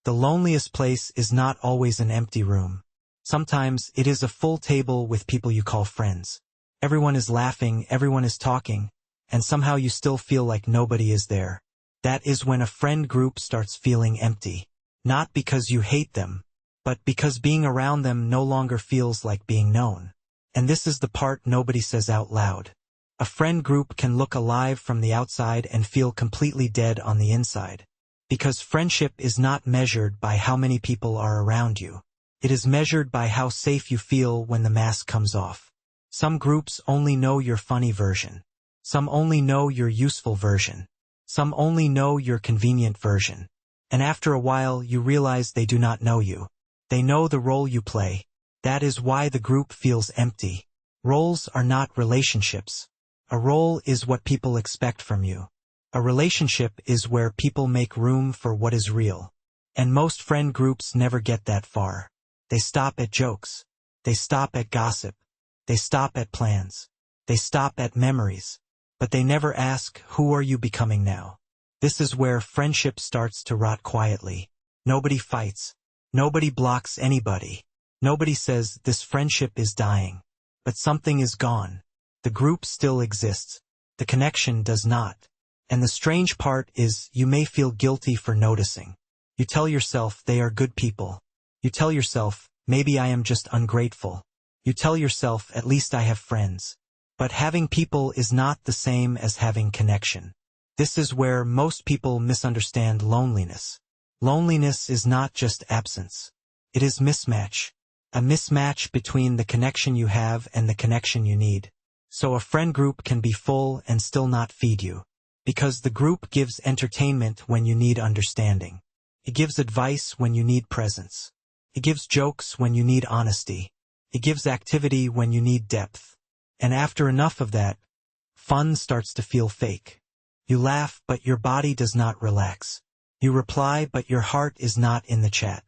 The loneliest place is not always an empty room. Sometimes it is a full table with people you call friends. Everyone is laughing, everyone is talking, and somehow you still feel like nobody is there. That is when a friend group starts feeling empty. Not because you hate them, but because being around them no longer feels like being known. And this is the part nobody says out loud. A friend group can look alive from the outside and feel completely dead on the inside. Because friendship is not measured by how many people are around you. It is measured by how safe you feel when the mask comes off. Some groups only know your funny version. Some only know your useful version. Some only know your convenient version. And after a while you realize they do not know you. They know the role you play. That is why the group feels empty. Roles are not relationships. A role is what people expect from you. A relationship is where people make room for what is real. And most friend groups never get that far. They stop at jokes. They stop at gossip. They stop at plans. They stop at memories. But they never ask, who are you becoming now? This is where friendship starts to rot quietly. Nobody fights. Nobody blocks anybody. Nobody says, this friendship is dying. But something is gone. The group still exists. The connection does not. And the strange part is, you may feel guilty for noticing. You tell yourself they are good people. You tell yourself, maybe I am just ungrateful. You tell yourself, at least I have friends. But having people is not the same as having connection. This is where most people misunderstand loneliness. Loneliness is not just absence. It is mismatch. A mismatch between the connection you have and the connection you need. So a friend group can be full and still not feed you. Because the group gives entertainment when you need understanding. It gives advice when you need presence. It gives jokes when you need honesty. It gives activity when you need depth. And after enough of that, fun starts to feel fake. You laugh, but your body does not relax. You reply, but your heart is not in the chat.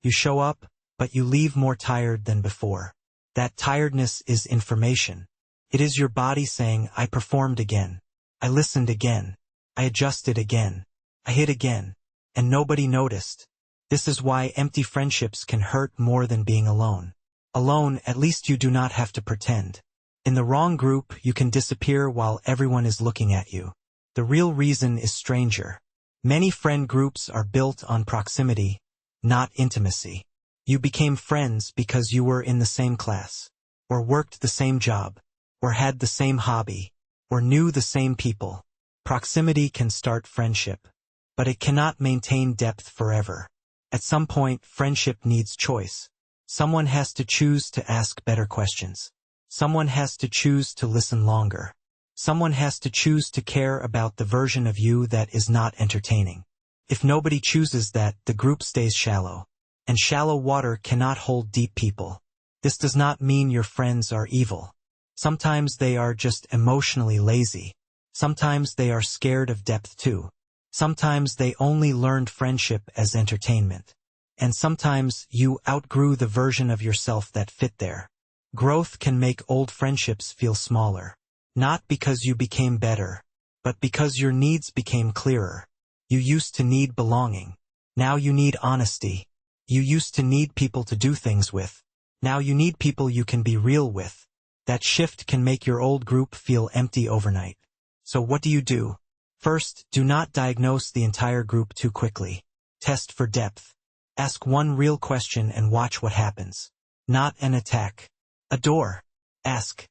You show up, but you leave more tired than before. That tiredness is information. It is your body saying, I performed again. I listened again. I adjusted again. I hit again. And nobody noticed. This is why empty friendships can hurt more than being alone. Alone, at least you do not have to pretend. In the wrong group, you can disappear while everyone is looking at you. The real reason is stranger. Many friend groups are built on proximity, not intimacy. You became friends because you were in the same class, or worked the same job, or had the same hobby, or knew the same people. Proximity can start friendship, but it cannot maintain depth forever. At some point, friendship needs choice. Someone has to choose to ask better questions. Someone has to choose to listen longer. Someone has to choose to care about the version of you that is not entertaining. If nobody chooses that, the group stays shallow. And shallow water cannot hold deep people. This does not mean your friends are evil. Sometimes they are just emotionally lazy. Sometimes they are scared of depth too. Sometimes they only learned friendship as entertainment. And sometimes you outgrew the version of yourself that fit there. Growth can make old friendships feel smaller. Not because you became better, but because your needs became clearer. You used to need belonging. Now you need honesty. You used to need people to do things with. Now you need people you can be real with. That shift can make your old group feel empty overnight. So what do? First, do not diagnose the entire group too quickly. Test for depth. Ask one real question and watch what happens. Not an attack. A door. Ask,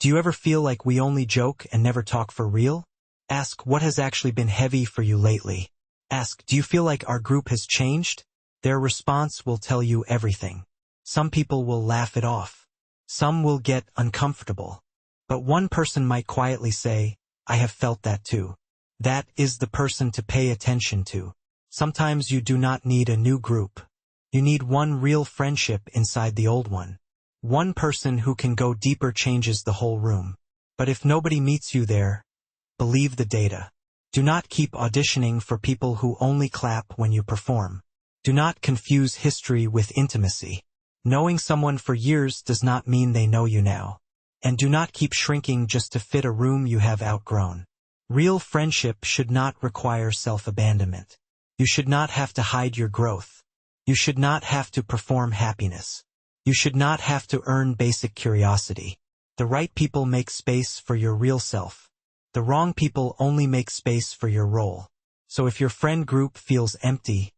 do you ever feel like we only joke and never talk for real? Ask, what has actually been heavy for you lately? Ask, do you feel like our group has changed? Their response will tell you everything. Some people will laugh it off. Some will get uncomfortable. But one person might quietly say, I have felt that too. That is the person to pay attention to. Sometimes you do not need a new group. You need one real friendship inside the old one. One person who can go deeper changes the whole room. But if nobody meets you there, believe the data. Do not keep auditioning for people who only clap when you perform. Do not confuse history with intimacy. Knowing someone for years does not mean they know you now. And do not keep shrinking just to fit a room you have outgrown. Real friendship should not require self-abandonment. You should not have to hide your growth. You should not have to perform happiness. You should not have to earn basic curiosity. The right people make space for your real self. The wrong people only make space for your role. So if your friend group feels empty,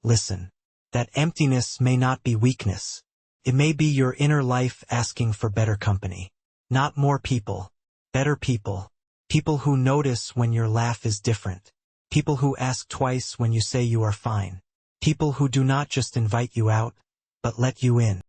listen. That emptiness may not be weakness. It may be your inner life asking for better company. Not more people. Better people. People who notice when your laugh is different. People who ask twice when you say you are fine. People who do not just invite you out, but let you in.